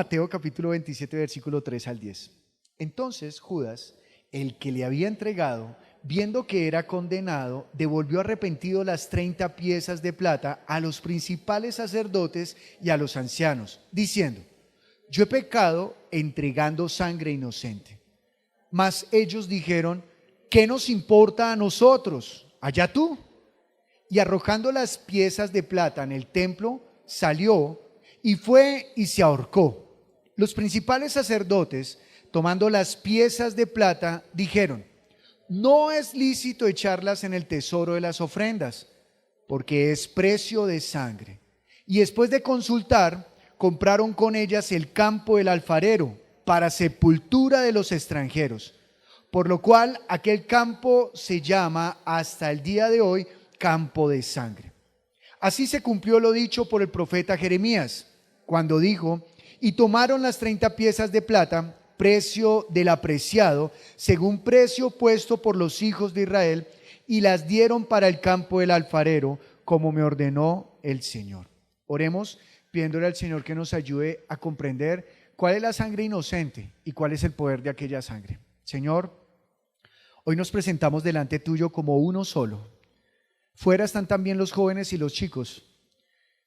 Mateo capítulo 27, versículo 3 al 10. Entonces Judas, el que le había entregado, viendo que era condenado, devolvió arrepentido las 30 piezas de plata a los principales sacerdotes y a los ancianos, diciendo: yo he pecado entregando sangre inocente. Mas ellos dijeron: ¿qué nos importa a nosotros? Allá tú. Y arrojando las piezas de plata en el templo, salió y fue y se ahorcó. Los principales sacerdotes, tomando las piezas de plata, dijeron: no es lícito echarlas en el tesoro de las ofrendas, porque es precio de sangre. Y después de consultar, compraron con ellas el campo del alfarero para sepultura de los extranjeros, por lo cual aquel campo se llama hasta el día de hoy campo de sangre. Así se cumplió lo dicho por el profeta Jeremías, cuando dijo: y tomaron las 30 piezas de plata, precio del apreciado, según precio puesto por los hijos de Israel, y las dieron para el campo del alfarero, como me ordenó el Señor. Oremos pidiéndole al Señor que nos ayude a comprender cuál es la sangre inocente y cuál es el poder de aquella sangre. Señor, hoy nos presentamos delante tuyo como uno solo. Fuera están también los jóvenes y los chicos.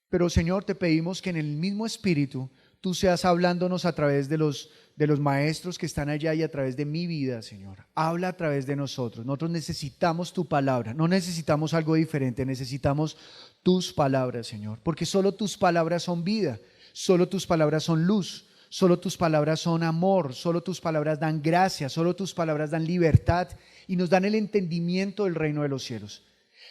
Pero Señor, te pedimos que en el mismo espíritu tú seas hablándonos a través de los maestros que están allá y a través de mi vida, Señor. Habla a través de nosotros. Nosotros necesitamos tu palabra. No necesitamos algo diferente. Necesitamos tus palabras, Señor. Porque solo tus palabras son vida. Solo tus palabras son luz. Solo tus palabras son amor. Solo tus palabras dan gracia. Solo tus palabras dan libertad y nos dan el entendimiento del reino de los cielos.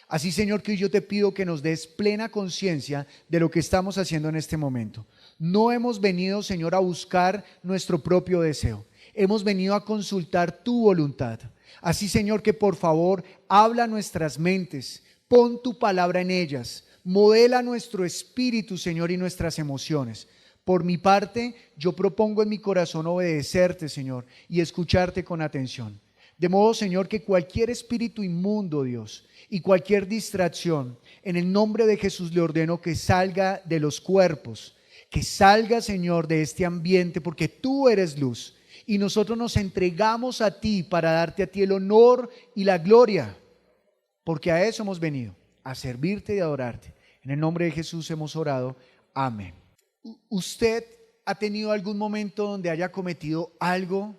Así, Señor, que yo te pido que nos des plena conciencia de lo que estamos haciendo en este momento. No hemos venido, Señor, a buscar nuestro propio deseo. Hemos venido a consultar tu voluntad. Así, Señor, que por favor habla nuestras mentes, pon tu palabra en ellas, modela nuestro espíritu, Señor, y nuestras emociones. Por mi parte, yo propongo en mi corazón obedecerte, Señor, y escucharte con atención. De modo, Señor, que cualquier espíritu inmundo, Dios, y cualquier distracción, en el nombre de Jesús le ordeno que salga de los cuerpos, que salga, Señor, de este ambiente, porque tú eres luz y nosotros nos entregamos a ti para darte a ti el honor y la gloria, porque a eso hemos venido, a servirte y adorarte. En el nombre de Jesús hemos orado. Amén. ¿Usted ha tenido algún momento donde haya cometido algo,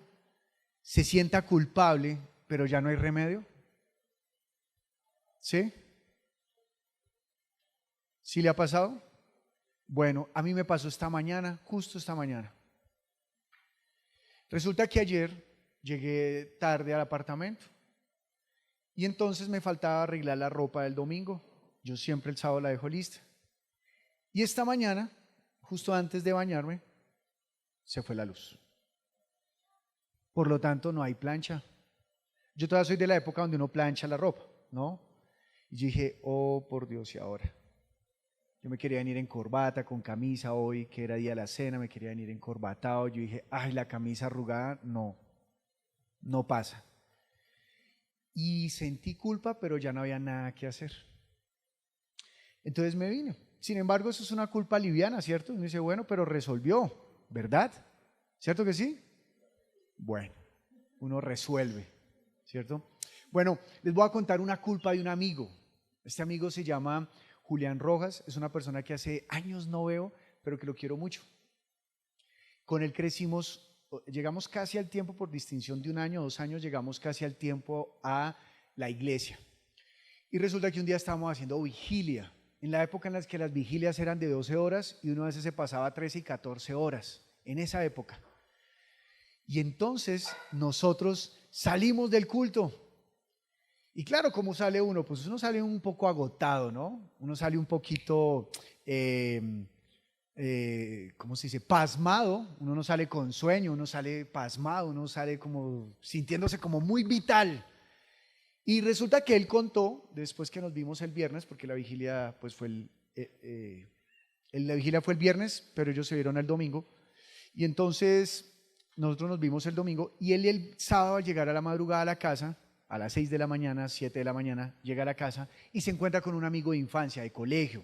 se sienta culpable, pero ya no hay remedio? ¿Sí? ¿Sí le ha pasado? Bueno, a mí me pasó esta mañana, justo esta mañana. Resulta que ayer llegué tarde al apartamento y entonces me faltaba arreglar la ropa del domingo. Yo siempre el sábado la dejo lista. Y esta mañana, justo antes de bañarme, se fue la luz. Por lo tanto, no hay plancha. Yo todavía soy de la época donde uno plancha la ropa, ¿no? Y yo dije: oh, por Dios, ¿y ahora? Yo me quería venir en corbata, con camisa hoy, que era día de la cena, me quería venir encorbatado. Yo dije: ay, la camisa arrugada, no pasa. Y sentí culpa, pero ya no había nada que hacer. Entonces me vine. Sin embargo, eso es una culpa liviana, ¿cierto? Y uno dice: bueno, pero resolvió, ¿verdad? ¿Cierto que sí? Bueno, uno resuelve, ¿cierto? Bueno, les voy a contar una culpa de un amigo. Este amigo se llama Julián Rojas, es una persona que hace años no veo, pero que lo quiero mucho. Con él llegamos casi al tiempo, por distinción de 1 año o 2 años, llegamos casi al tiempo a la iglesia. Y resulta que un día estábamos haciendo vigilia, en la época en la que las vigilias eran de 12 horas y uno a veces se pasaba 13 y 14 horas, en esa época. Y entonces nosotros salimos del culto. Y claro, ¿cómo sale uno? Pues uno sale un poco agotado, ¿no? Uno sale un poquito, ¿cómo se dice? Pasmado. Uno no sale con sueño, uno sale pasmado, uno sale como sintiéndose como muy vital. Y resulta que él contó, después que nos vimos el viernes, porque la vigilia pues la vigilia fue el viernes, pero ellos se vieron el domingo. Y entonces nosotros nos vimos el domingo y él el sábado al llegar a la madrugada a la casa, a las 6 de la mañana, 7 de la mañana, llega a la casa y se encuentra con un amigo de infancia, de colegio.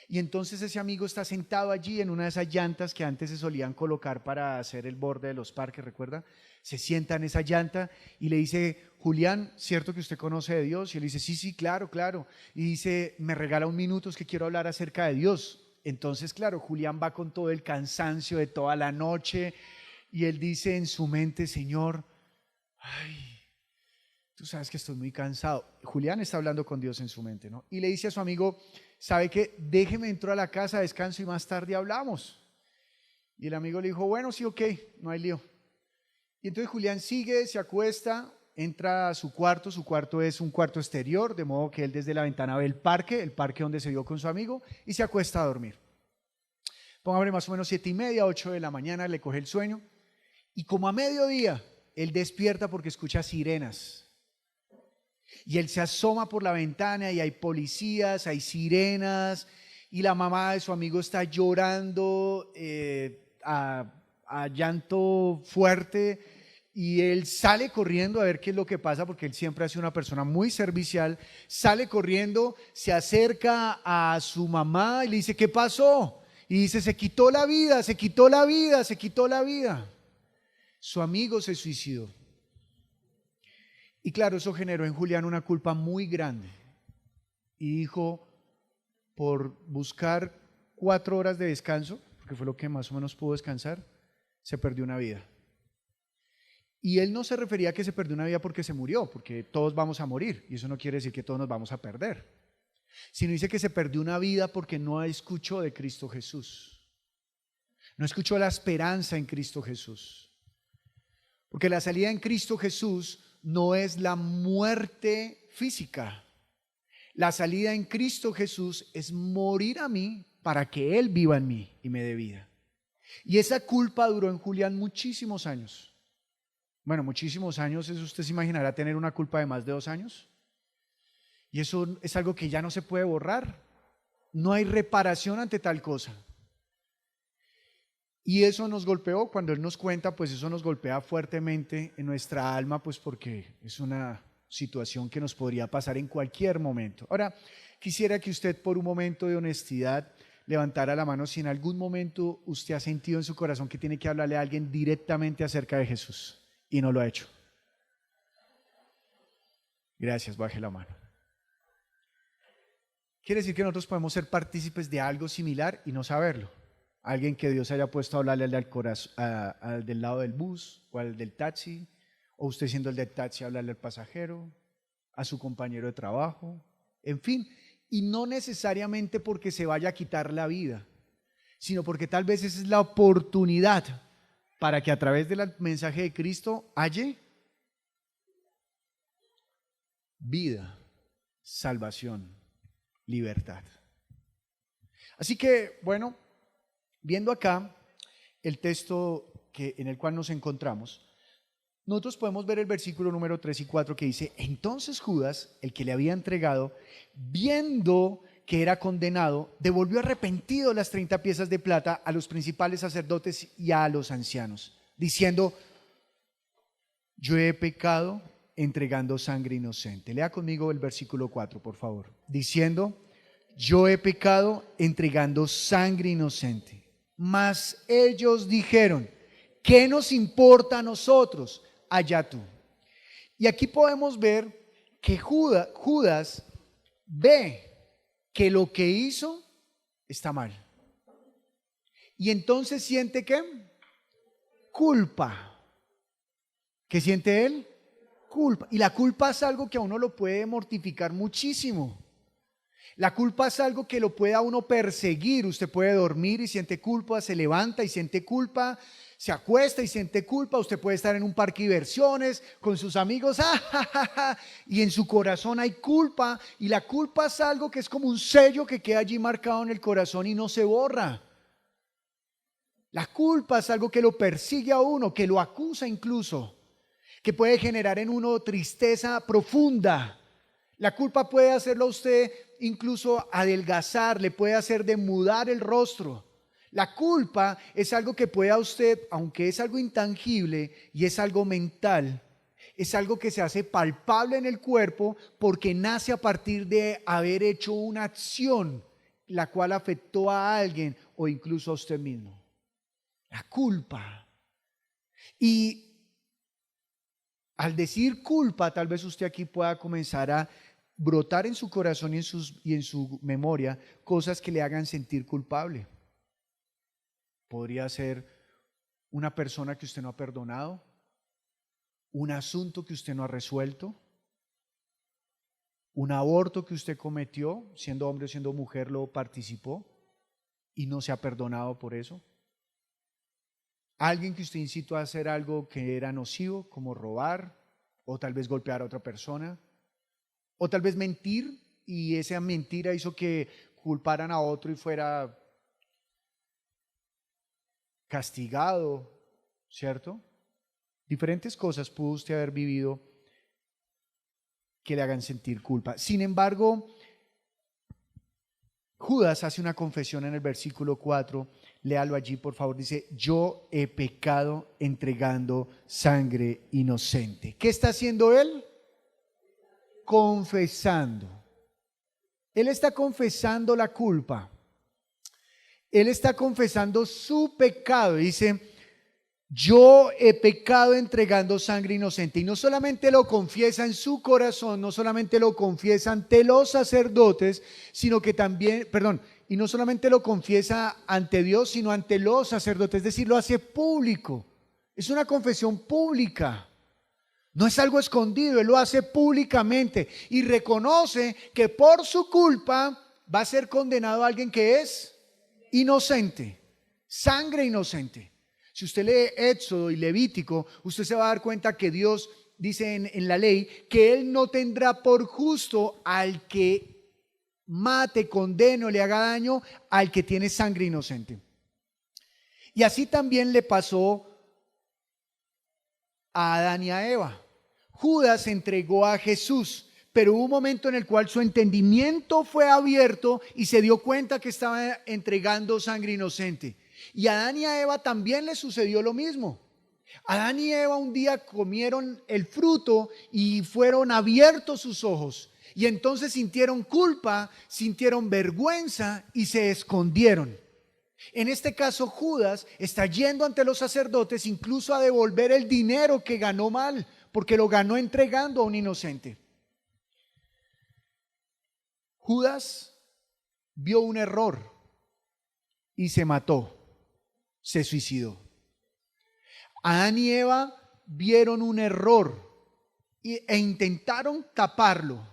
Y entonces ese amigo está sentado allí en una de esas llantas que antes se solían colocar para hacer el borde de los parques, ¿recuerda? Se sienta en esa llanta y le dice: Julián, ¿cierto que usted conoce de Dios? Y él dice: sí, sí, claro, claro. Y dice: me regala un minuto, es que quiero hablar acerca de Dios. Entonces, claro, Julián va con todo el cansancio de toda la noche y él dice en su mente: Señor, ay, tú sabes que estoy muy cansado. Julián está hablando con Dios en su mente, ¿no? Y le dice a su amigo: ¿sabe qué? Déjeme entrar a la casa, descanso y más tarde hablamos. Y el amigo le dijo: bueno, sí, ok, no hay lío. Y entonces Julián sigue, se acuesta, entra a su cuarto es un cuarto exterior, de modo que él desde la ventana ve el parque donde se vio con su amigo, y se acuesta a dormir. Póngame más o menos 7:30, 8 de la mañana, le coge el sueño, y como a mediodía, él despierta porque escucha sirenas. Y él se asoma por la ventana y hay policías, hay sirenas, y la mamá de su amigo está llorando a llanto fuerte, y él sale corriendo a ver qué es lo que pasa, porque él siempre ha sido una persona muy servicial. Sale corriendo, se acerca a su mamá y le dice: ¿qué pasó? Y dice: se quitó la vida, se quitó la vida, se quitó la vida. Su amigo se suicidó. Y claro, eso generó en Julián una culpa muy grande. Y dijo: por buscar 4 horas de descanso, porque fue lo que más o menos pudo descansar, se perdió una vida. Y él no se refería a que se perdió una vida porque se murió, porque todos vamos a morir, y eso no quiere decir que todos nos vamos a perder, sino dice que se perdió una vida porque no escuchó de Cristo Jesús, no escuchó la esperanza en Cristo Jesús. Porque la salida en Cristo Jesús no es la muerte física. La salida en Cristo Jesús es morir a mí para que Él viva en mí y me dé vida. Y esa culpa duró en Julián muchísimos años. Bueno, muchísimos años, eso usted se imaginará tener una culpa de más de 2 años. Y eso es algo que ya no se puede borrar. No hay reparación ante tal cosa. Y eso nos golpeó, cuando Él nos cuenta, pues eso nos golpea fuertemente en nuestra alma, pues porque es una situación que nos podría pasar en cualquier momento. Ahora, quisiera que usted, por un momento de honestidad, levantara la mano si en algún momento usted ha sentido en su corazón que tiene que hablarle a alguien directamente acerca de Jesús y no lo ha hecho. Gracias, baje la mano. Quiere decir que nosotros podemos ser partícipes de algo similar y no saberlo. Alguien que Dios haya puesto a hablarle al corazón, al del lado del bus o al del taxi, o usted siendo el del taxi hablarle al pasajero, a su compañero de trabajo, en fin, y no necesariamente porque se vaya a quitar la vida, sino porque tal vez esa es la oportunidad para que a través del mensaje de Cristo haya vida, salvación, libertad. Así que, bueno, viendo acá el texto en el cual nos encontramos, nosotros podemos ver el versículo número 3 y 4 que dice: entonces Judas, el que le había entregado, viendo que era condenado, devolvió arrepentido las 30 piezas de plata a los principales sacerdotes y a los ancianos, diciendo: yo he pecado entregando sangre inocente. Lea conmigo el versículo 4, por favor. Diciendo: yo he pecado entregando sangre inocente. Mas ellos dijeron: ¿qué nos importa a nosotros? Allá tú. Y aquí podemos ver que Judas ve que lo que hizo está mal. Y entonces siente ¿qué? Culpa. ¿Qué siente él? Culpa. Y la culpa es algo que a uno lo puede mortificar muchísimo. La culpa es algo que lo puede a uno perseguir. Usted puede dormir y siente culpa, se levanta y siente culpa, se acuesta y siente culpa. Usted puede estar en un parque de diversiones con sus amigos y en su corazón hay culpa. Y la culpa es algo que es como un sello que queda allí marcado en el corazón y no se borra. La culpa es algo que lo persigue a uno, que lo acusa incluso, que puede generar en uno tristeza profunda. La culpa puede hacerlo a usted incluso adelgazar, le puede hacer demudar el rostro. La culpa es algo que puede a usted, aunque es algo intangible y es algo mental, es algo que se hace palpable en el cuerpo porque nace a partir de haber hecho una acción la cual afectó a alguien o incluso a usted mismo. La culpa. Y al decir culpa, tal vez usted aquí pueda comenzar a brotar en su corazón y en su memoria cosas que le hagan sentir culpable. Podría ser una persona que usted no ha perdonado, un asunto que usted no ha resuelto, un aborto que usted cometió, siendo hombre o siendo mujer, lo participó y no se ha perdonado por eso. Alguien que usted incitó a hacer algo que era nocivo, como robar, o tal vez golpear a otra persona, o tal vez mentir, y esa mentira hizo que culparan a otro y fuera castigado, ¿cierto? Diferentes cosas pudo usted haber vivido que le hagan sentir culpa. Sin embargo, Judas hace una confesión en el versículo 4, léalo allí por favor, dice: yo he pecado entregando sangre inocente. ¿Qué está haciendo él? Confesando. Él está confesando la culpa. Él está confesando su pecado. Dice: yo he pecado entregando sangre inocente. Y no solamente lo confiesa en su corazón, no solamente lo confiesa ante los sacerdotes, sino que también, y no solamente lo confiesa ante Dios, sino ante los sacerdotes, es decir, lo hace público. Es una confesión pública. No es algo escondido, él lo hace públicamente y reconoce que por su culpa va a ser condenado a alguien que es inocente, sangre inocente. Si usted lee Éxodo y Levítico, usted se va a dar cuenta que Dios dice en la ley que Él no tendrá por justo al que mate, condene o le haga daño al que tiene sangre inocente. Y así también le pasó a Adán y a Eva. Judas entregó a Jesús, pero hubo un momento en el cual su entendimiento fue abierto y se dio cuenta que estaba entregando sangre inocente. Y a Adán y a Eva también les sucedió lo mismo. Adán y Eva un día comieron el fruto y fueron abiertos sus ojos. Y entonces sintieron culpa, sintieron vergüenza y se escondieron. En este caso, Judas está yendo ante los sacerdotes incluso a devolver el dinero que ganó mal, porque lo ganó entregando a un inocente. Judas vio un error y se mató. Se suicidó. Adán y Eva vieron un error e intentaron taparlo.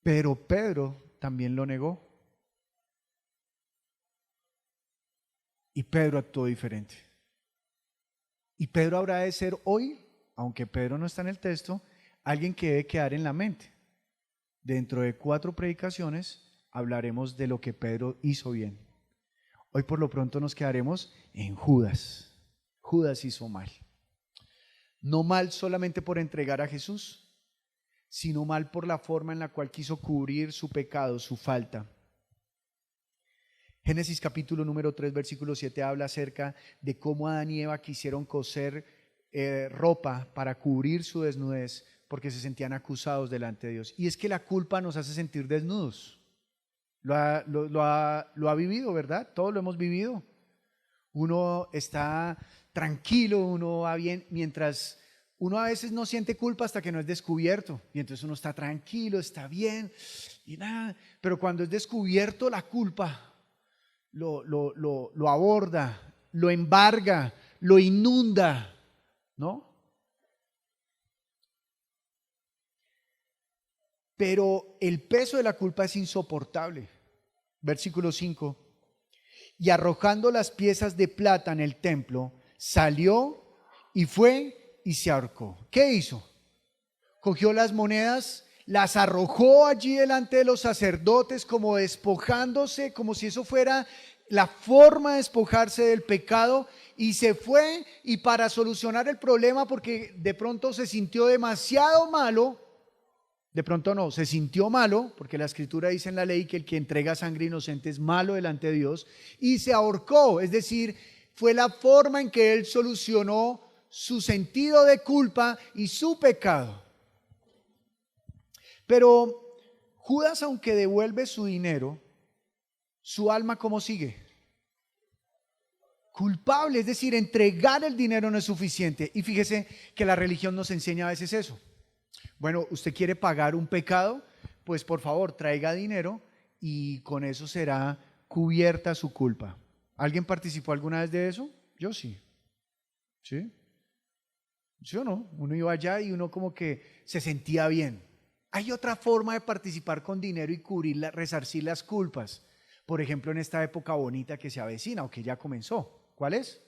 Pero Pedro también lo negó. Y Pedro actuó diferente. Y Pedro habrá de ser hoy, aunque Pedro no está en el texto, alguien que debe quedar en la mente. Dentro de 4 predicaciones hablaremos de lo que Pedro hizo bien. Hoy por lo pronto nos quedaremos en Judas. Judas hizo mal. No mal solamente por entregar a Jesús, sino mal por la forma en la cual quiso cubrir su pecado, su falta. Génesis capítulo número 3, versículo 7 habla acerca de cómo Adán y Eva quisieron coser ropa para cubrir su desnudez porque se sentían acusados delante de Dios. Y es que la culpa nos hace sentir desnudos. Lo ha vivido, ¿verdad? Todos lo hemos vivido. Uno está tranquilo, uno va bien, mientras uno a veces no siente culpa hasta que no es descubierto. Y entonces uno está tranquilo, está bien y nada. Pero cuando es descubierto, la culpa lo aborda, lo embarga, lo inunda, ¿no? Pero el peso de la culpa es insoportable. Versículo 5. Y arrojando las piezas de plata en el templo, salió y fue y se ahorcó. ¿Qué hizo? Cogió las monedas, las arrojó allí delante de los sacerdotes como despojándose, como si eso fuera la forma de despojarse del pecado, y se fue, y para solucionar el problema, porque de pronto se sintió demasiado malo, de pronto no, se sintió malo, porque la escritura dice en la ley que el que entrega sangre inocente es malo delante de Dios, y se ahorcó, es decir, fue la forma en que él solucionó su sentido de culpa y su pecado. Pero Judas, aunque devuelve su dinero, su alma ¿cómo sigue? Culpable, es decir, entregar el dinero no es suficiente. Y fíjese que la religión nos enseña a veces eso. Bueno, usted quiere pagar un pecado, pues por favor traiga dinero y con eso será cubierta su culpa. ¿Alguien participó alguna vez de eso? Yo sí. ¿Sí? ¿Sí o no? Uno iba allá y uno como que se sentía bien. Hay otra forma de participar con dinero y cubrir, resarcir las culpas. Por ejemplo, en esta época bonita que se avecina o que ya comenzó. ¿Cuál es?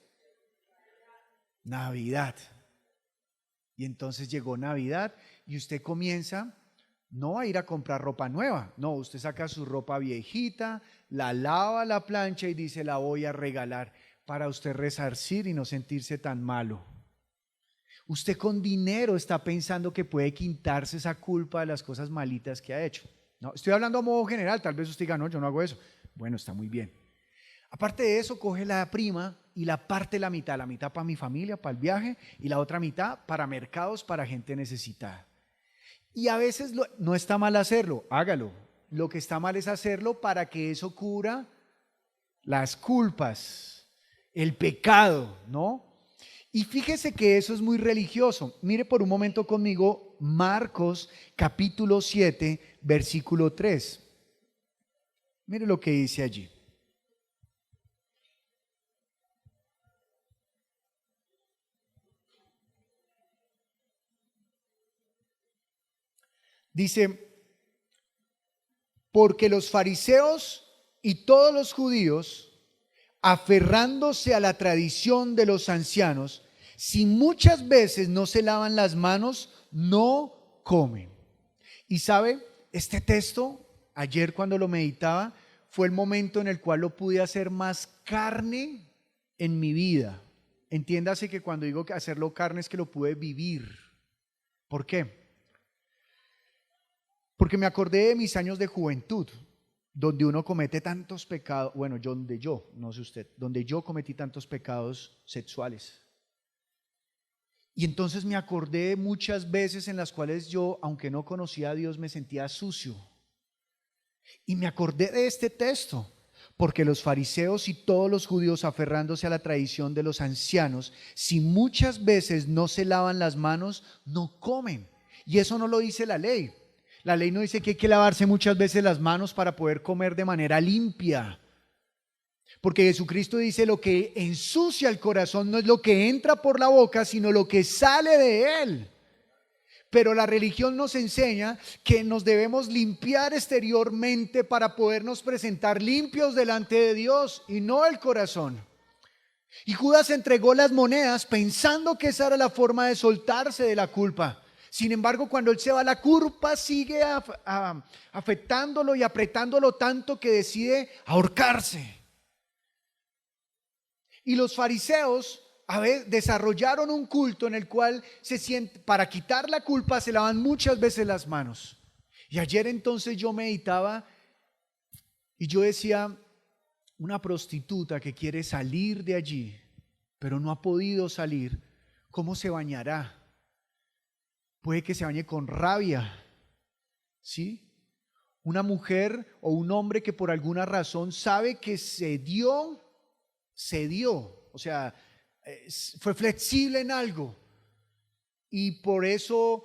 Navidad. Y entonces llegó Navidad y usted comienza no a ir a comprar ropa nueva. No, usted saca su ropa viejita, la lava a la plancha y dice la voy a regalar para usted resarcir y no sentirse tan malo. Usted con dinero está pensando que puede quitarse esa culpa de las cosas malitas que ha hecho. No, estoy hablando a modo general, tal vez usted diga, no, yo no hago eso. Bueno, está muy bien. Aparte de eso, coge la prima y la parte la mitad para mi familia, para el viaje, y la otra mitad para mercados, para gente necesitada. Y a veces no está mal hacerlo, hágalo. Lo que está mal es hacerlo para que eso cubra las culpas, el pecado, ¿no? Y fíjese que eso es muy religioso. Mire por un momento conmigo Marcos capítulo 7, versículo 3. Mire lo que dice allí. Dice, porque los fariseos y todos los judíos, aferrándose a la tradición de los ancianos, si muchas veces no se lavan las manos, no comen. Y sabe, este texto, ayer cuando lo meditaba, fue el momento en el cual lo pude hacer más carne en mi vida. Entiéndase que cuando digo que hacerlo carne es que lo pude vivir. ¿Por qué? Porque me acordé de mis años de juventud, donde uno comete tantos pecados, bueno, no sé usted, donde yo cometí tantos pecados sexuales. Y entonces me acordé muchas veces en las cuales yo, aunque no conocía a Dios, me sentía sucio. Y me acordé de este texto, porque los fariseos y todos los judíos, aferrándose a la tradición de los ancianos, si muchas veces no se lavan las manos, no comen. Y eso no lo dice la ley. La ley no dice que hay que lavarse muchas veces las manos para poder comer de manera limpia. Porque Jesucristo dice lo que ensucia el corazón no es lo que entra por la boca, sino lo que sale de él. Pero la religión nos enseña que nos debemos limpiar exteriormente para podernos presentar limpios delante de Dios y no el corazón. Y Judas entregó las monedas pensando que esa era la forma de soltarse de la culpa. Sin embargo, cuando él se va, la culpa sigue afectándolo y apretándolo tanto que decide ahorcarse. Y los fariseos desarrollaron un culto en el cual para quitar la culpa se lavan muchas veces las manos. Y ayer entonces yo meditaba y yo decía, una prostituta que quiere salir de allí, pero no ha podido salir, ¿cómo se bañará? Puede que se bañe con rabia, ¿sí? Una mujer o un hombre que por alguna razón sabe que cedió, o sea, fue flexible en algo y por eso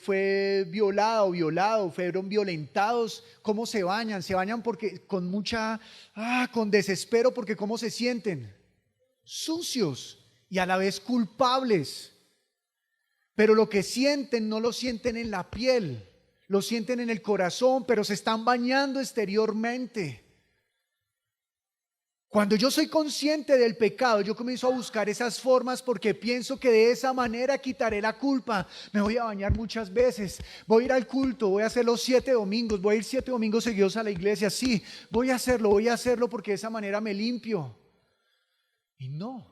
fue violado, fueron violentados. ¿Cómo se bañan? Se bañan porque con desespero, porque ¿cómo se sienten? Sucios y a la vez culpables. Pero lo que sienten no lo sienten en la piel, lo sienten en el corazón, pero se están bañando exteriormente. Cuando yo soy consciente del pecado, yo comienzo a buscar esas formas porque pienso que de esa manera quitaré la culpa. Me voy a bañar muchas veces, voy a ir al culto, voy a hacer los 7 domingos, voy a ir 7 domingos seguidos a la iglesia. Sí, voy a hacerlo porque de esa manera me limpio. Y no,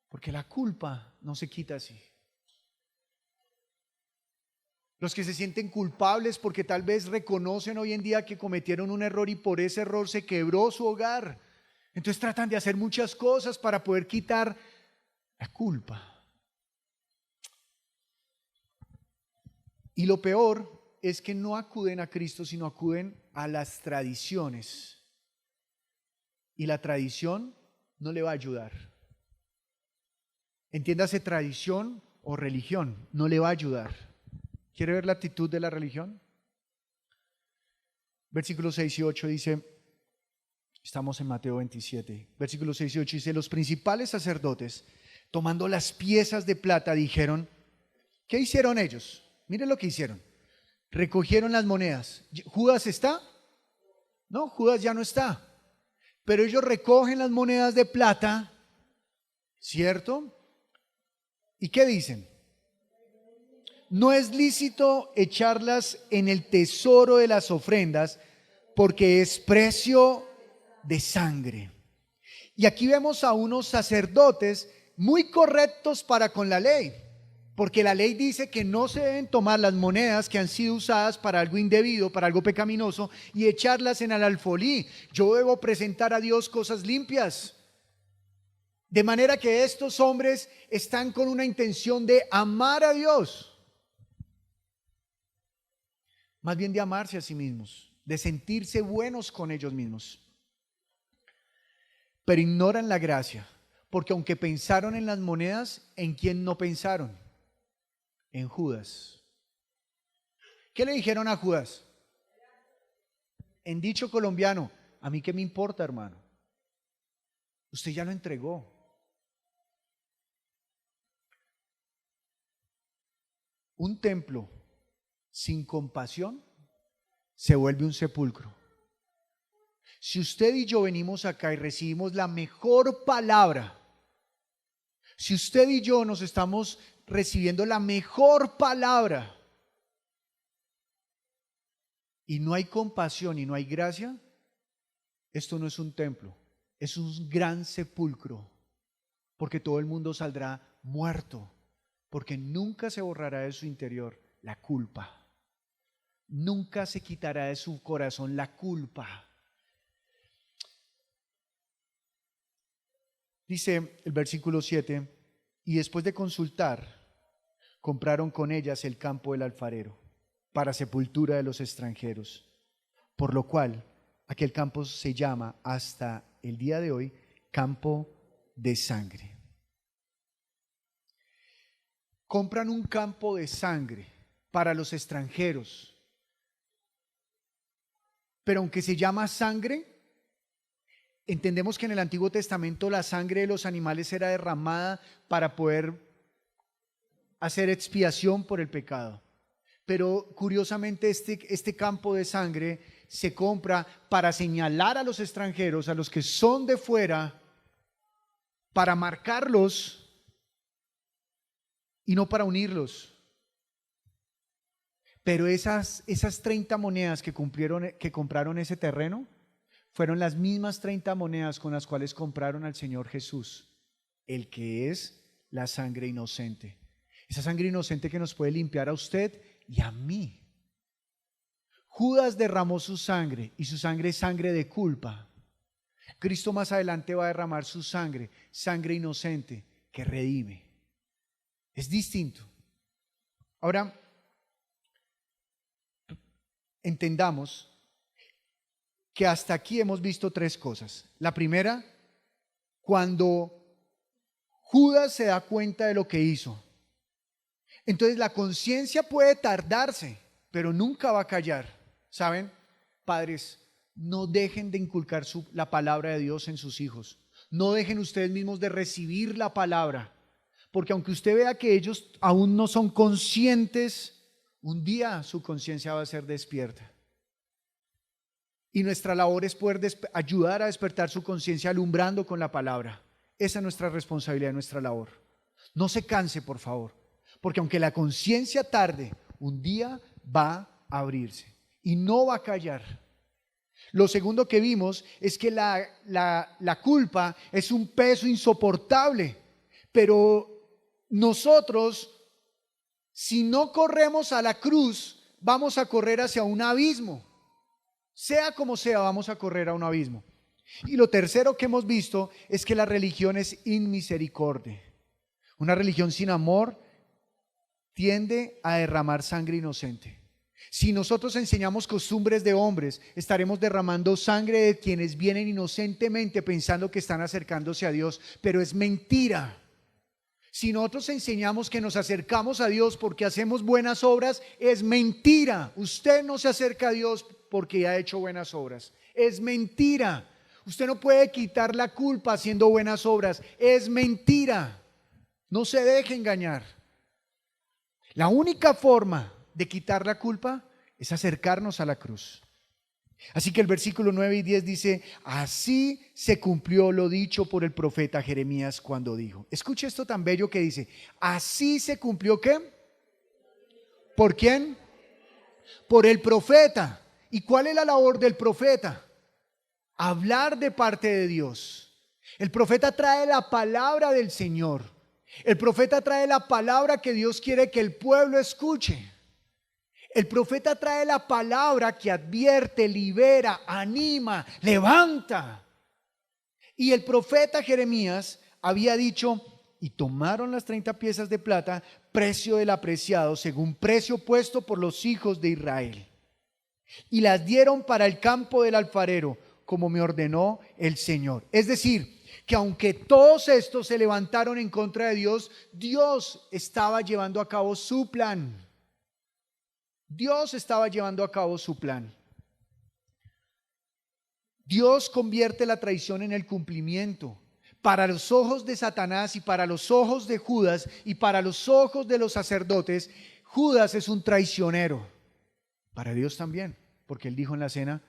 porque la culpa no se quita así. Los que se sienten culpables porque tal vez reconocen hoy en día que cometieron un error y por ese error se quebró su hogar. Entonces tratan de hacer muchas cosas para poder quitar la culpa. Y lo peor es que no acuden a Cristo, sino acuden a las tradiciones. Y la tradición no le va a ayudar. Entiéndase, tradición o religión, no le va a ayudar. ¿Quiere ver la actitud de la religión? Versículos 6 y 8 dice, estamos en Mateo 27, versículos 6 y 8 dice, los principales sacerdotes, tomando las piezas de plata, dijeron, ¿qué hicieron ellos? Miren lo que hicieron. Recogieron las monedas. ¿Judas está? No, Judas ya no está. Pero ellos recogen las monedas de plata, ¿cierto? ¿Y qué dicen? No es lícito echarlas en el tesoro de las ofrendas porque es precio de sangre. Y aquí vemos a unos sacerdotes muy correctos para con la ley, porque la ley dice que no se deben tomar las monedas que han sido usadas para algo indebido, para algo pecaminoso, y echarlas en el alfolí. Yo debo presentar a Dios cosas limpias. De manera que estos hombres están con una intención de amar a Dios, más bien de amarse a sí mismos, de sentirse buenos con ellos mismos. Pero ignoran la gracia, porque aunque pensaron en las monedas, ¿en quién no pensaron? En Judas. ¿Qué le dijeron a Judas? En dicho colombiano, ¿a mí qué me importa, hermano? Usted ya lo entregó. Un templo sin compasión se vuelve un sepulcro. Si usted y yo venimos acá y recibimos la mejor palabra, si usted y yo nos estamos recibiendo la mejor palabra y no hay compasión y no hay gracia, esto no es un templo, es un gran sepulcro, porque todo el mundo saldrá muerto, porque nunca se borrará de su interior la culpa. Nunca se quitará de su corazón la culpa. Dice el versículo 7, y después de consultar, compraron con ellas el campo del alfarero para sepultura de los extranjeros, por lo cual aquel campo se llama hasta el día de hoy campo de sangre. Compran un campo de sangre para los extranjeros. Pero aunque se llama sangre, entendemos que en el Antiguo Testamento la sangre de los animales era derramada para poder hacer expiación por el pecado. Pero curiosamente este campo de sangre se compra para señalar a los extranjeros, a los que son de fuera, para marcarlos y no para unirlos. Pero esas 30 monedas que compraron ese terreno fueron las mismas 30 monedas con las cuales compraron al Señor Jesús, el que es la sangre inocente. Esa sangre inocente que nos puede limpiar a usted y a mí. Judas derramó su sangre y su sangre es sangre de culpa. Cristo más adelante va a derramar su sangre, sangre inocente que redime. Es distinto. Ahora, entendamos que hasta aquí hemos visto tres cosas. La primera, cuando Judas se da cuenta de lo que hizo. Entonces la conciencia puede tardarse, pero nunca va a callar. ¿Saben? Padres, no dejen de inculcar la palabra de Dios en sus hijos. No dejen ustedes mismos de recibir la palabra. Porque aunque usted vea que ellos aún no son conscientes, un día su conciencia va a ser despierta. Y nuestra labor es poder ayudar a despertar su conciencia alumbrando con la palabra. Esa es nuestra responsabilidad, nuestra labor. No se canse, por favor, porque aunque la conciencia tarde, un día va a abrirse y no va a callar. Lo segundo que vimos es que la culpa es un peso insoportable, pero nosotros, si no corremos a la cruz, vamos a correr hacia un abismo. Sea como sea, vamos a correr a un abismo. Y lo tercero que hemos visto es que la religión es inmisericordia. Una religión sin amor tiende a derramar sangre inocente. Si nosotros enseñamos costumbres de hombres, estaremos derramando sangre de quienes vienen inocentemente pensando que están acercándose a Dios, pero es mentira. Si nosotros enseñamos que nos acercamos a Dios porque hacemos buenas obras, es mentira. Usted no se acerca a Dios porque ha hecho buenas obras. Es mentira. Usted no puede quitar la culpa haciendo buenas obras. Es mentira. No se deje engañar. La única forma de quitar la culpa es acercarnos a la cruz. Así que el versículo 9 y 10 dice: así se cumplió lo dicho por el profeta Jeremías cuando dijo. Escuche esto tan bello que dice: así se cumplió, ¿qué? ¿Por quién? Por el profeta. ¿Y cuál es la labor del profeta? Hablar de parte de Dios. El profeta trae la palabra del Señor. El profeta trae la palabra que Dios quiere que el pueblo escuche. El profeta trae la palabra que advierte, libera, anima, levanta. Y el profeta Jeremías había dicho: y tomaron las 30 piezas de plata, precio del apreciado, según precio puesto por los hijos de Israel, y las dieron para el campo del alfarero, como me ordenó el Señor. Es decir, que aunque todos estos se levantaron en contra de Dios, Dios estaba llevando a cabo su plan. Dios estaba llevando a cabo su plan. Dios convierte la traición en el cumplimiento. Para los ojos de Satanás y para los ojos de Judas y para los ojos de los sacerdotes, Judas es un traicionero. Para Dios también, porque él dijo en la cena: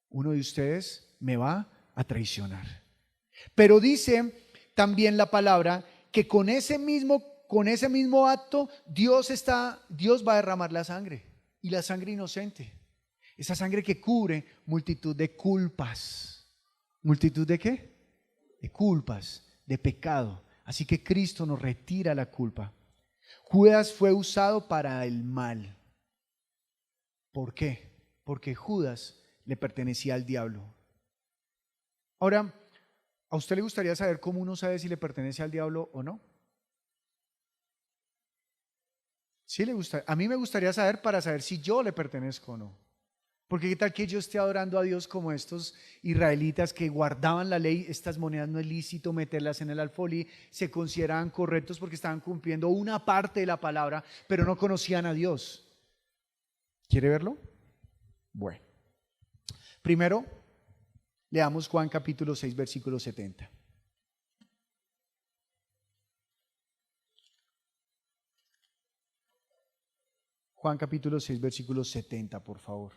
uno de ustedes me va a traicionar. Pero dice también la palabra que con ese mismo acto Dios va a derramar la sangre, y la sangre inocente, esa sangre que cubre multitud de culpas. ¿Multitud de qué? De culpas, de pecado. Así que Cristo nos retira la culpa. Judas fue usado para el mal. ¿Por qué? Porque Judas le pertenecía al diablo. Ahora, ¿a usted le gustaría saber cómo uno sabe si le pertenece al diablo o no? Sí le gusta. A mí me gustaría saber, para saber si yo le pertenezco o no. Porque qué tal que yo esté adorando a Dios como estos israelitas que guardaban la ley. Estas monedas no es lícito meterlas en el alfolí, se consideraban correctos porque estaban cumpliendo una parte de la palabra, pero no conocían a Dios. ¿Quiere verlo? Bueno, primero leamos Juan capítulo 6 versículo 70. Juan capítulo 6 versículo 70, por favor.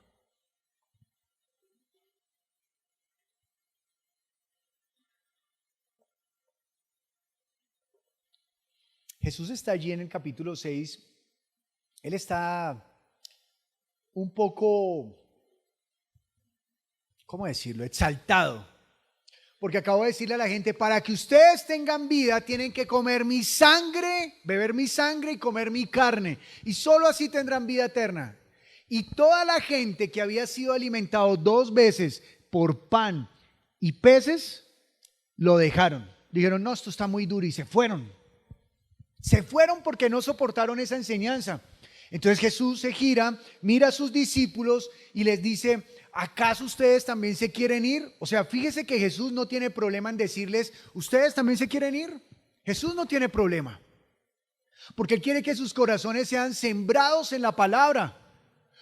Jesús está allí en el capítulo 6. Él está un poco, ¿cómo decirlo?, exaltado. Porque acabo de decirle a la gente: para que ustedes tengan vida, tienen que comer mi sangre, beber mi sangre y comer mi carne. Y solo así tendrán vida eterna. Y toda la gente que había sido alimentado 2 veces por pan y peces, lo dejaron. Dijeron: no, esto está muy duro, y se fueron. Se fueron porque no soportaron esa enseñanza. Entonces Jesús se gira, mira a sus discípulos y les dice: ¿acaso ustedes también se quieren ir? O sea, fíjese que Jesús no tiene problema en decirles: ¿ustedes también se quieren ir? Jesús no tiene problema, porque Él quiere que sus corazones sean sembrados en la palabra,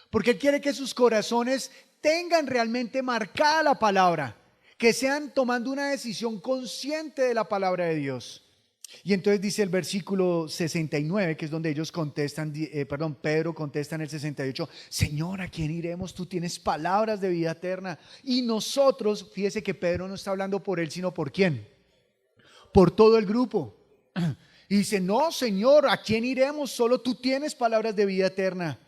porque Él quiere que sus corazones tengan realmente marcada la palabra, que sean tomando una decisión consciente de la palabra de Dios. Y entonces dice el versículo 69, que es donde ellos contestan, Pedro contesta en el 68: Señor, ¿a quién iremos? Tú tienes palabras de vida eterna. Y nosotros, fíjese que Pedro no está hablando por él, sino por quién, por todo el grupo. Y dice: no, Señor, ¿a quién iremos? Solo tú tienes palabras de vida eterna.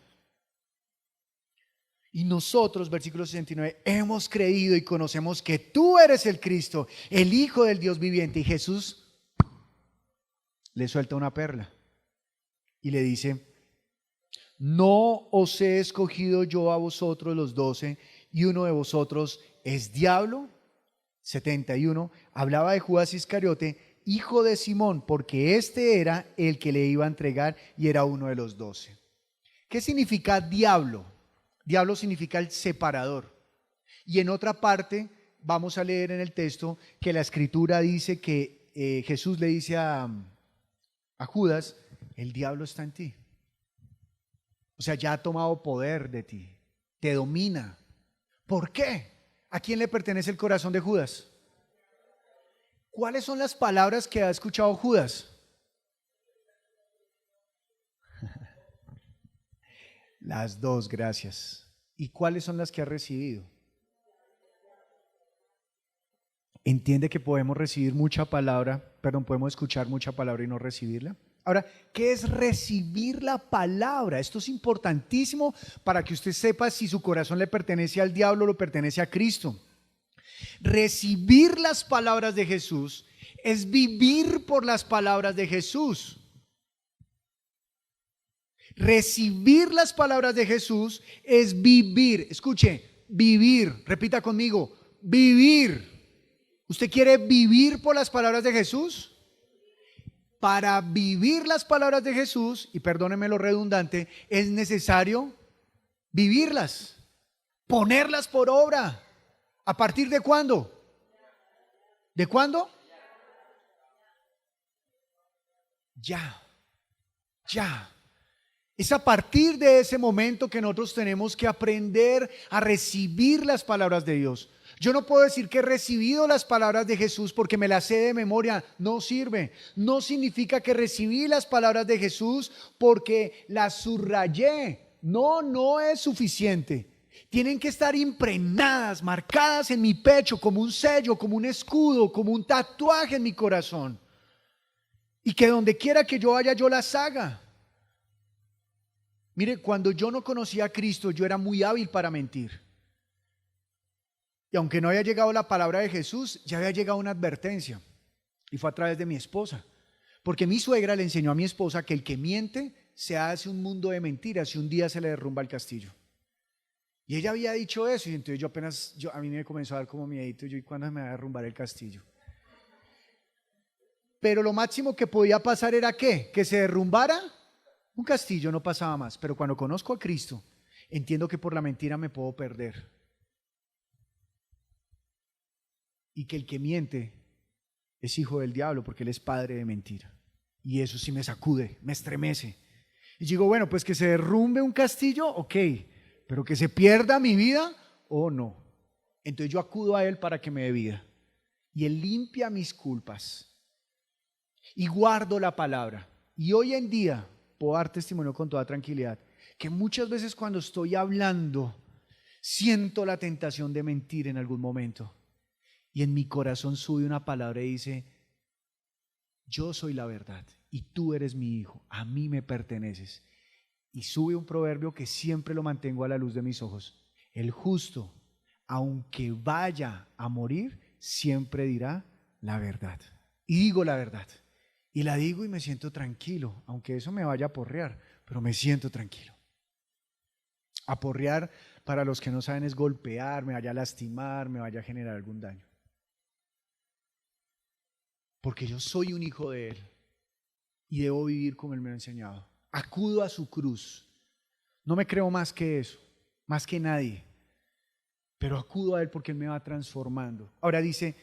Y nosotros, versículo 69, hemos creído y conocemos que tú eres el Cristo, el Hijo del Dios viviente. Y Jesús le suelta una perla y le dice: no os he escogido yo a vosotros los 12, y uno de vosotros es diablo. 71, hablaba de Judas Iscariote, hijo de Simón, porque este era el que le iba a entregar y era uno de los 12. ¿Qué significa diablo? Diablo significa el separador. Y en otra parte vamos a leer en el texto que la escritura dice que Jesús le dice a Judas, el diablo está en ti. O sea, ya ha tomado poder de ti, te domina. ¿Por qué? ¿A quién le pertenece el corazón de Judas? ¿Cuáles son las palabras que ha escuchado Judas? Las dos, gracias. ¿Y cuáles son las que ha recibido? ¿Entiende que podemos recibir mucha palabra, perdón, podemos escuchar mucha palabra y no recibirla? Ahora, ¿qué es recibir la palabra? Esto es importantísimo para que usted sepa si su corazón le pertenece al diablo o le pertenece a Cristo. Recibir las palabras de Jesús es vivir por las palabras de Jesús. Recibir las palabras de Jesús es vivir. Escuche, vivir. Repita conmigo, vivir. ¿Usted quiere vivir por las palabras de Jesús? Para vivir las palabras de Jesús, y perdóneme lo redundante, es necesario vivirlas, ponerlas por obra. ¿A partir de cuándo? ¿De cuándo? Ya. Es a partir de ese momento que nosotros tenemos que aprender a recibir las palabras de Dios. Yo no puedo decir que he recibido las palabras de Jesús porque me las sé de memoria. No sirve. No significa que recibí las palabras de Jesús porque las subrayé. No es suficiente. Tienen que estar impregnadas, marcadas en mi pecho como un sello, como un escudo, como un tatuaje en mi corazón. Y que donde quiera que yo vaya, yo las haga. Mire, cuando yo no conocía a Cristo, yo era muy hábil para mentir. Y aunque no había llegado la palabra de Jesús, ya había llegado una advertencia. Y fue a través de mi esposa. Porque mi suegra le enseñó a mi esposa que el que miente se hace un mundo de mentiras y un día se le derrumba el castillo. Y ella había dicho eso y entonces a mí me comenzó a dar como miedito. ¿Y cuándo se me va a derrumbar el castillo? Pero lo máximo que podía pasar era ¿qué? Que se derrumbara un castillo, no pasaba más. Pero cuando conozco a Cristo, entiendo que por la mentira me puedo perder. Y que el que miente es hijo del diablo porque él es padre de mentira. Y eso sí me sacude, me estremece. Y digo, bueno, pues que se derrumbe un castillo, ok, pero que se pierda mi vida, o no. Entonces yo acudo a él para que me dé vida. Y él limpia mis culpas. Y guardo la palabra. Y hoy en día puedo dar testimonio con toda tranquilidad que muchas veces cuando estoy hablando siento la tentación de mentir en algún momento. Y en mi corazón sube una palabra y dice, yo soy la verdad y tú eres mi hijo, a mí me perteneces. Y sube un proverbio que siempre lo mantengo a la luz de mis ojos. El justo, aunque vaya a morir, siempre dirá la verdad. Y digo la verdad. Y la digo y me siento tranquilo, aunque eso me vaya a porrear, pero me siento tranquilo. Aporrear, para los que no saben, es golpear, me vaya a lastimar, me vaya a generar algún daño. Porque yo soy un hijo de Él y debo vivir como Él me ha enseñado. Acudo a su cruz. No me creo más que eso, más que nadie, pero acudo a Él porque Él me va transformando. Ahora dice,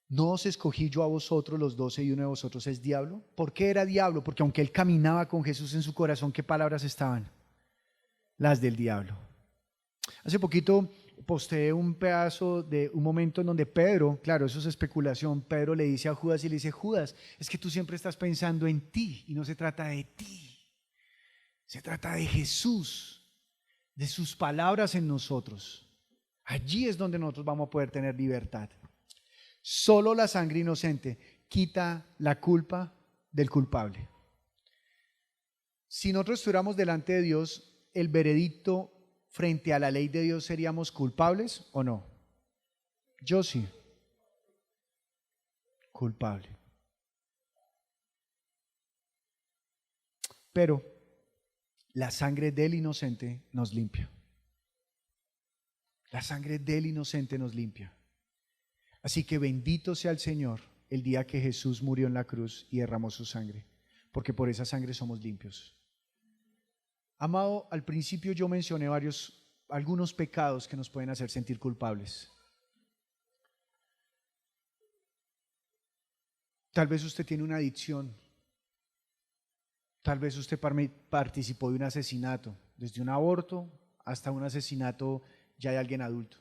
¿no os escogí yo a vosotros los 12 y uno de vosotros es diablo? ¿Por qué era diablo? Porque aunque Él caminaba con Jesús en su corazón, ¿qué palabras estaban? Las del diablo. Hace poquito posteé un pedazo de un momento en donde Pedro, claro, eso es especulación, Pedro le dice a Judas y le dice, Judas, es que tú siempre estás pensando en ti y no se trata de ti, se trata de Jesús, de sus palabras en nosotros. Allí es donde nosotros vamos a poder tener libertad. Solo la sangre inocente quita la culpa del culpable. Si nosotros estuviéramos delante de Dios, el veredicto frente a la ley de Dios, ¿seríamos culpables o no? Yo sí. Culpable. Pero la sangre del inocente nos limpia. La sangre del inocente nos limpia. Así que bendito sea el Señor el día que Jesús murió en la cruz y derramó su sangre, porque por esa sangre somos limpios. Amado, al principio yo mencioné algunos pecados que nos pueden hacer sentir culpables. Tal vez usted tiene una adicción. Tal vez usted participó de un asesinato, desde un aborto hasta un asesinato ya de alguien adulto.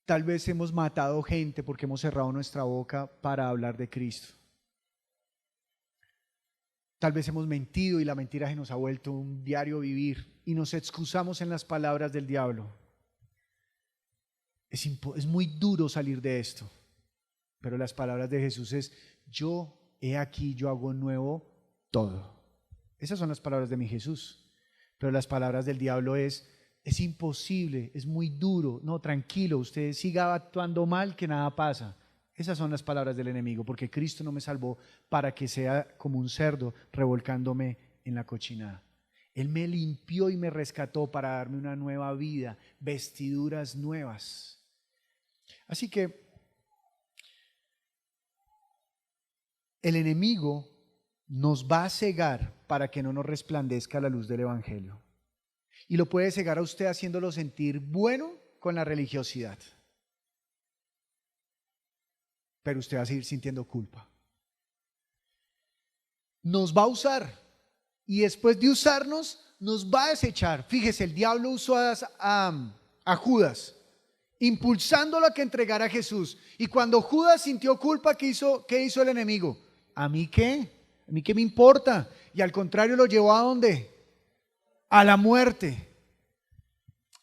Tal vez hemos matado gente porque hemos cerrado nuestra boca para hablar de Cristo. Tal vez hemos mentido y la mentira se nos ha vuelto un diario vivir y nos excusamos en las palabras del diablo. Es muy duro salir de esto, pero las palabras de Jesús es: yo he aquí, yo hago nuevo todo. Esas son las palabras de mi Jesús. Pero las palabras del diablo es imposible, es muy duro, no, tranquilo, usted siga actuando mal que nada pasa. Esas son las palabras del enemigo, porque Cristo no me salvó para que sea como un cerdo revolcándome en la cochinada. Él me limpió y me rescató para darme una nueva vida, vestiduras nuevas. Así que el enemigo nos va a cegar para que no nos resplandezca la luz del Evangelio. Y lo puede cegar a usted haciéndolo sentir bueno con la religiosidad. Pero usted va a seguir sintiendo culpa. Nos va a usar y después de usarnos nos va a desechar. Fíjese, el diablo usó a Judas, impulsándolo a que entregara a Jesús. Y cuando Judas sintió culpa, ¿qué hizo el enemigo? ¿A mí qué? ¿A mí qué me importa? Y al contrario, lo llevó ¿a dónde? A la muerte.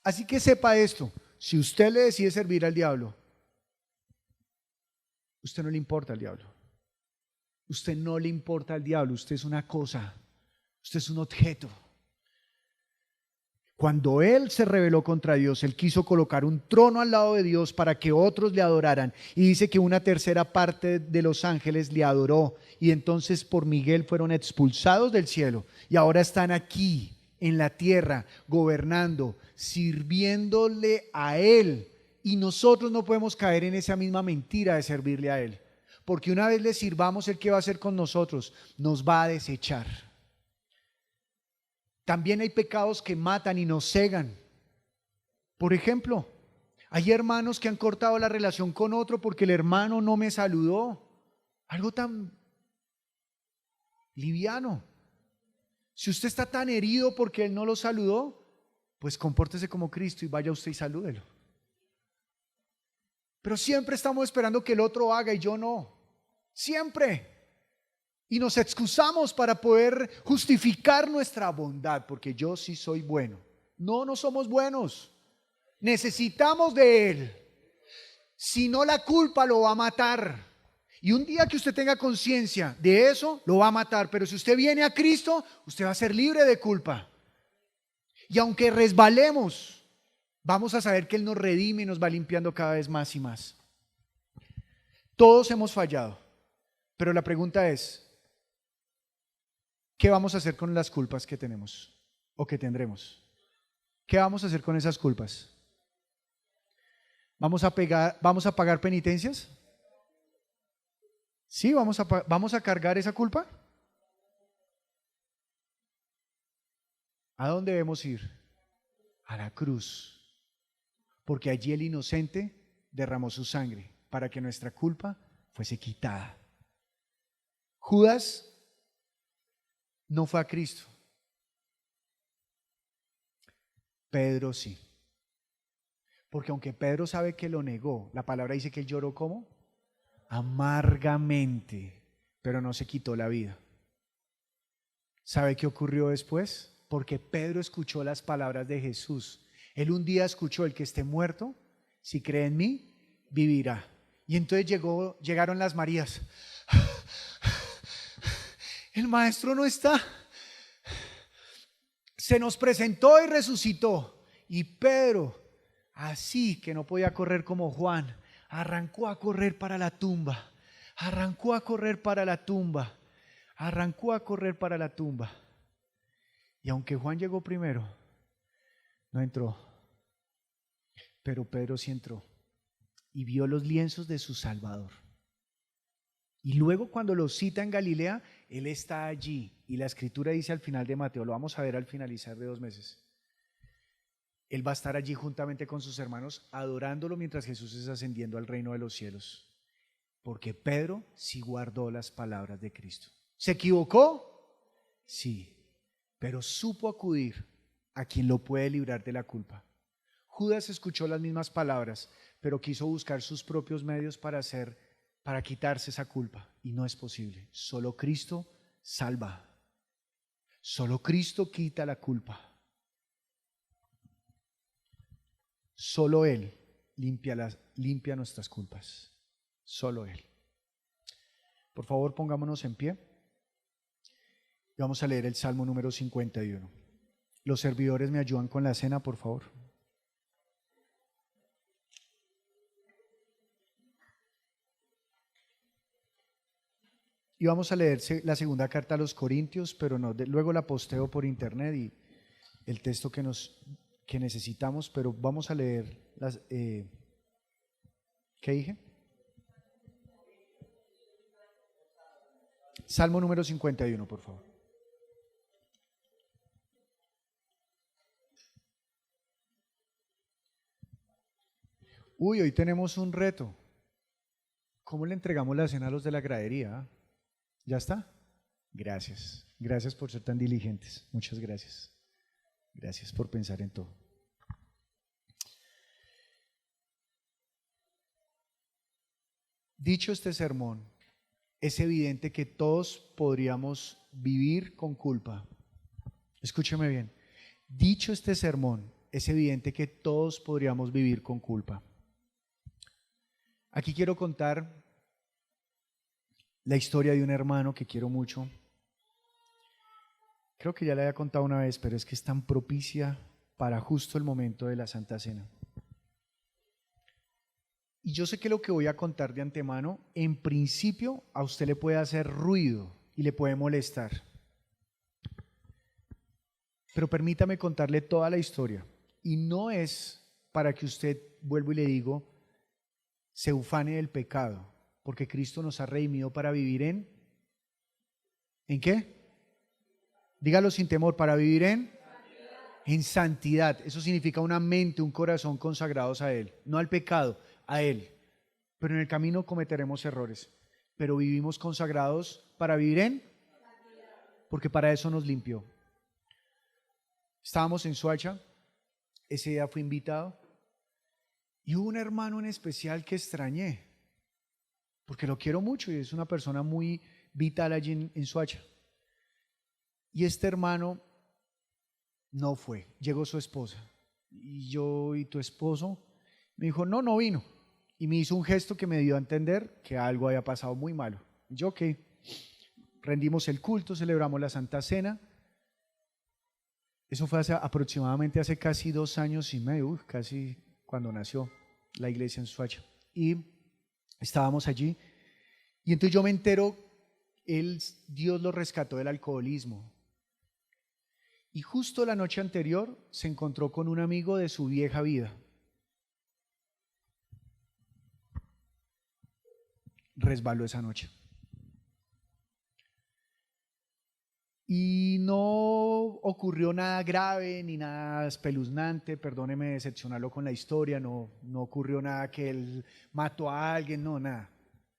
Así que sepa esto: si usted le decide servir al diablo, usted no le importa al diablo. Usted no le importa al diablo, usted es una cosa, usted es un objeto. Cuando él se rebeló contra Dios, él quiso colocar un trono al lado de Dios para que otros le adoraran. Y dice que una tercera parte de los ángeles le adoró. Y entonces por Miguel fueron expulsados del cielo. Y ahora están aquí en la tierra, gobernando, sirviéndole a él. Y nosotros no podemos caer en esa misma mentira de servirle a él. Porque una vez le sirvamos, ¿él qué va a hacer con nosotros? Nos va a desechar. También hay pecados que matan y nos cegan. Por ejemplo, hay hermanos que han cortado la relación con otro porque el hermano no me saludó. Algo tan liviano. Si usted está tan herido porque él no lo saludó, pues compórtese como Cristo y vaya usted y salúdelo. Pero siempre estamos esperando que el otro haga y yo no. Siempre. Y nos excusamos para poder justificar nuestra bondad, porque yo sí soy bueno. No, no somos buenos. Necesitamos de Él. Si no, la culpa lo va a matar. Y un día que usted tenga conciencia de eso, lo va a matar. Pero si usted viene a Cristo, usted va a ser libre de culpa. Y aunque resbalemos, vamos a saber que Él nos redime y nos va limpiando cada vez más y más. Todos hemos fallado. Pero la pregunta es: ¿qué vamos a hacer con las culpas que tenemos o que tendremos? ¿Qué vamos a hacer con esas culpas? ¿Vamos a pagar penitencias? ¿Sí? ¿Vamos a cargar esa culpa? ¿A dónde debemos ir? A la cruz. Porque allí el inocente derramó su sangre para que nuestra culpa fuese quitada. Judas no fue a Cristo. Pedro sí. Porque aunque Pedro sabe que lo negó, la palabra dice que él lloró ¿cómo? Amargamente, pero no se quitó la vida. ¿Sabe qué ocurrió después? Porque Pedro escuchó las palabras de Jesús. Él un día escuchó: el que esté muerto, si cree en mí, vivirá. Y entonces llegaron las Marías. El maestro no está. Se nos presentó y resucitó. Y Pedro, así que no podía correr como Juan, arrancó a correr para la tumba. Arrancó a correr para la tumba. Arrancó a correr para la tumba. Y aunque Juan llegó primero, no entró. Pero Pedro sí entró y vio los lienzos de su Salvador. Y luego cuando lo cita en Galilea, Él está allí. Y la escritura dice al final de Mateo, lo vamos a ver al finalizar de 2 meses. Él va a estar allí juntamente con sus hermanos adorándolo mientras Jesús es ascendiendo al reino de los cielos. Porque Pedro sí guardó las palabras de Cristo. ¿Se equivocó? Sí, pero supo acudir a quien lo puede librar de la culpa. Judas escuchó las mismas palabras, pero quiso buscar sus propios medios para quitarse esa culpa. Y no es posible. Solo Cristo salva. Solo Cristo quita la culpa. Solo Él limpia nuestras culpas. Solo Él. Por favor, pongámonos en pie. Y vamos a leer el Salmo número 51. Los servidores me ayudan con la cena, por favor. Y vamos a leer la segunda carta a los Corintios, pero no, luego la posteo por internet y el texto que necesitamos, pero vamos a leer ¿qué dije? Salmo número 51, por favor. Uy, hoy tenemos un reto. ¿Cómo le entregamos la cena a los de la gradería? ¿Ya está? Gracias. Gracias por ser tan diligentes. Muchas gracias. Gracias por pensar en todo. Dicho este sermón, es evidente que todos podríamos vivir con culpa. Escúcheme bien. Dicho este sermón, es evidente que todos podríamos vivir con culpa. Aquí quiero contar la historia de un hermano que quiero mucho. Creo que ya le había contado una vez, pero es que es tan propicia para justo el momento de la Santa Cena. Y yo sé que lo que voy a contar de antemano, en principio a usted le puede hacer ruido y le puede molestar. Pero permítame contarle toda la historia. Y no es para que usted, vuelvo y le digo, se ufane del pecado, porque Cristo nos ha redimido para vivir ¿en qué? Dígalo sin temor, para vivir en santidad. Eso significa una mente, un corazón consagrados a Él, no al pecado, a Él. Pero en el camino cometeremos errores, pero vivimos consagrados para vivir porque para eso nos limpió. Estábamos en Soacha, ese día fui invitado, y hubo un hermano en especial que extrañé, porque lo quiero mucho y es una persona muy vital allí en Soacha. Y este hermano no fue, llegó su esposa. Y yo, ¿y tu esposo? Me dijo, no vino. Y me hizo un gesto que me dio a entender que algo había pasado muy malo. Yo, ok, rendimos el culto, celebramos la Santa Cena. Eso fue aproximadamente hace casi 2 años y medio, casi cuando nació la iglesia en Soacha. Y estábamos allí. Y entonces yo me entero, Dios lo rescató del alcoholismo. Y justo la noche anterior se encontró con un amigo de su vieja vida. Resbaló esa noche. Y no ocurrió nada grave ni nada espeluznante, perdóneme decepcionarlo con la historia, no ocurrió nada que él mató a alguien, no, nada.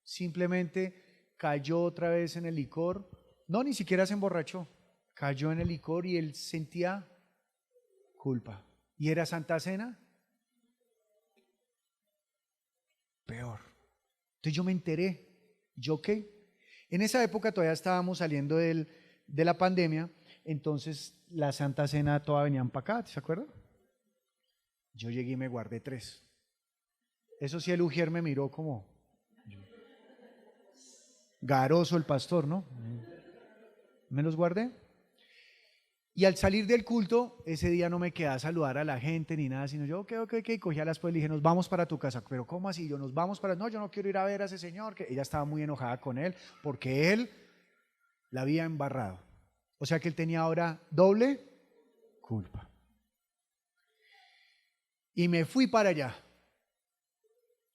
Simplemente cayó otra vez en el licor, no, ni siquiera se emborrachó, cayó en el licor y él sentía culpa. ¿Y era Santa Cena? Peor. Entonces yo me enteré, ¿yo qué? En esa época todavía estábamos saliendo de la pandemia, entonces la Santa Cena toda venía empacada, ¿se acuerdan? Yo llegué y me guardé 3. Eso sí, el Ujier me miró como garoso el pastor, ¿no? Me los guardé. Y al salir del culto, ese día no me quedé a saludar a la gente ni nada, sino yo, ok, cogí a la esposa y le dije, nos vamos para tu casa. Pero ¿cómo así? Yo, nos vamos para... No, yo no quiero ir a ver a ese señor, que ella estaba muy enojada con él, porque él la había embarrado. O sea que él tenía ahora doble culpa. Y me fui para allá.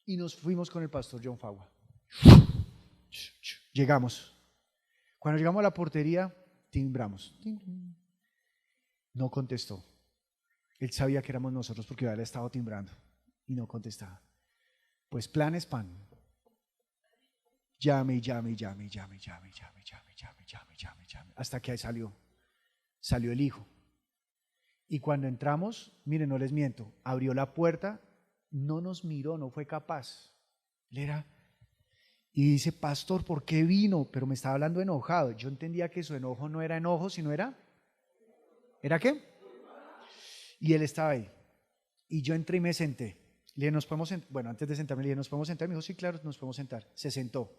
Y nos fuimos con el pastor John Fagua. Llegamos. Cuando llegamos a la portería, timbramos. No contestó. Él sabía que éramos nosotros porque había estado timbrando y no contestaba. Pues plan es pan. Llame, hasta que ahí salió el hijo. Y cuando entramos, miren, no les miento, abrió la puerta, no nos miró, no fue capaz. Y dice, pastor, ¿por qué vino? Pero me estaba hablando enojado. Yo entendía que su enojo no era enojo, sino ¿era qué? Y él estaba ahí. Y yo entré y me senté. Le dije, ¿nos podemos sentar? Bueno, antes de sentarme, le dije, ¿nos podemos sentar? Me dijo, sí, claro, nos podemos sentar. Se sentó.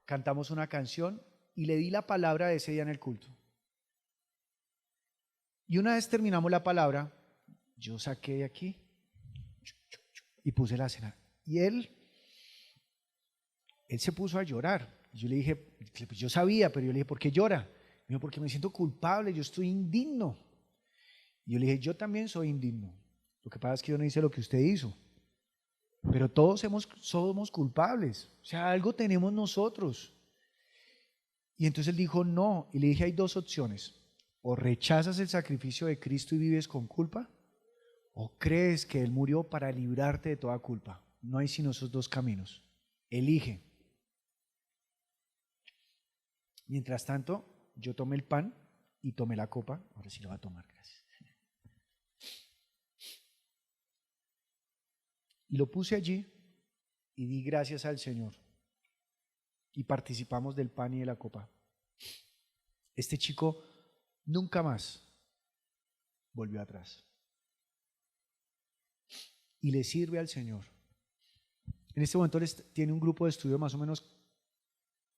Cantamos una canción y le di la palabra de ese día en el culto. Y una vez terminamos la palabra, yo saqué de aquí y puse la cena. Y él se puso a llorar. Yo le dije, pues yo sabía, pero yo le dije, ¿por qué llora? Me dijo, porque me siento culpable, yo estoy indigno. Y yo le dije, yo también soy indigno. Lo que pasa es que yo no hice lo que usted hizo. Pero todos somos culpables. O sea, algo tenemos nosotros. Y entonces él dijo, no. Y le dije, hay dos opciones. O rechazas el sacrificio de Cristo y vives con culpa, o crees que Él murió para librarte de toda culpa. No hay sino esos dos caminos. Elige. Mientras tanto, yo tomé el pan y tomé la copa. Ahora sí lo va a tomar, gracias. Y lo puse allí y di gracias al Señor. Y participamos del pan y de la copa. Este chico nunca más volvió atrás. Y le sirve al Señor. En este momento tiene un grupo de estudio de más o menos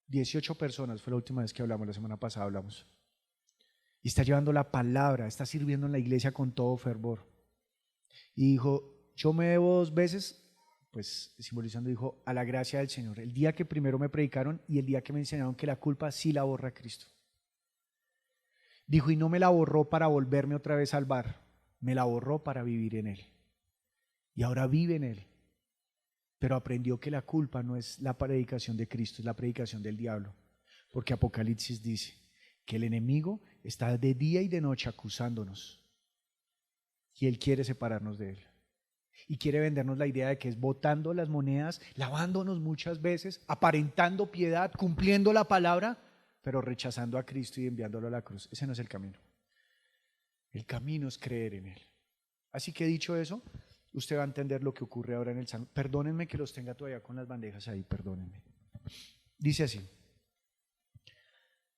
18 personas. Fue la última vez que hablamos, la semana pasada hablamos. Y está llevando la palabra, está sirviendo en la iglesia con todo fervor. Y dijo, yo me debo 2 veces, pues simbolizando, dijo, a la gracia del Señor. El día que primero me predicaron y el día que me enseñaron que la culpa sí la borra Cristo. Dijo, y no me la borró para volverme otra vez a salvar, me la borró para vivir en Él. Y ahora vive en Él. Pero aprendió que la culpa no es la predicación de Cristo, es la predicación del diablo. Porque Apocalipsis dice que el enemigo está de día y de noche acusándonos. Y él quiere separarnos de Él. Y quiere vendernos la idea de que es botando las monedas, lavándonos muchas veces, aparentando piedad, cumpliendo la palabra, pero rechazando a Cristo y enviándolo a la cruz. Ese no es el camino. El camino es creer en Él. Así que dicho eso, usted va a entender lo que ocurre ahora en el Salmo. Perdónenme que los tenga todavía con las bandejas ahí, perdónenme. Dice así: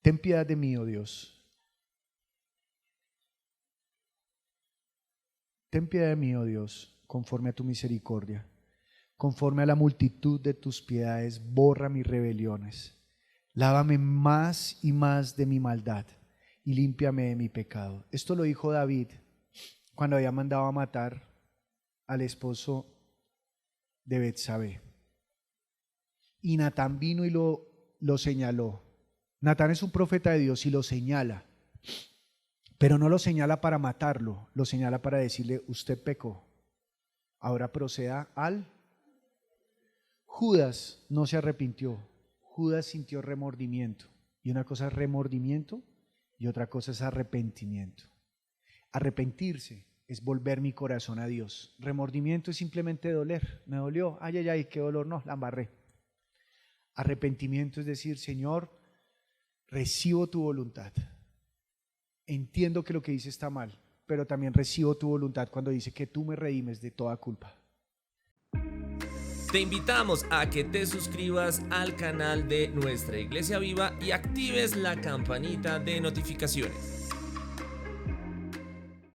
ten piedad de mí, oh Dios. Ten piedad de mí, oh Dios, conforme a tu misericordia. Conforme a la multitud de tus piedades, borra mis rebeliones. Lávame más y más de mi maldad y límpiame de mi pecado. Esto lo dijo David cuando había mandado a matar al esposo de Betsabé. Y Natán vino y lo señaló. Natán es un profeta de Dios y lo señala. Pero no lo señala para matarlo, lo señala para decirle, usted pecó. Ahora proceda al... Judas no se arrepintió. Judas sintió remordimiento. Y una cosa es remordimiento y otra cosa es arrepentimiento. Arrepentirse es volver mi corazón a Dios. Remordimiento es simplemente doler. Me dolió, ay, ay, ay, qué dolor, no, la embarré. Arrepentimiento es decir, Señor, recibo tu voluntad. Entiendo que lo que hice está mal, pero también recibo tu voluntad cuando dice que tú me redimes de toda culpa. Te invitamos a que te suscribas al canal de Nuestra Iglesia Viva y actives la campanita de notificaciones.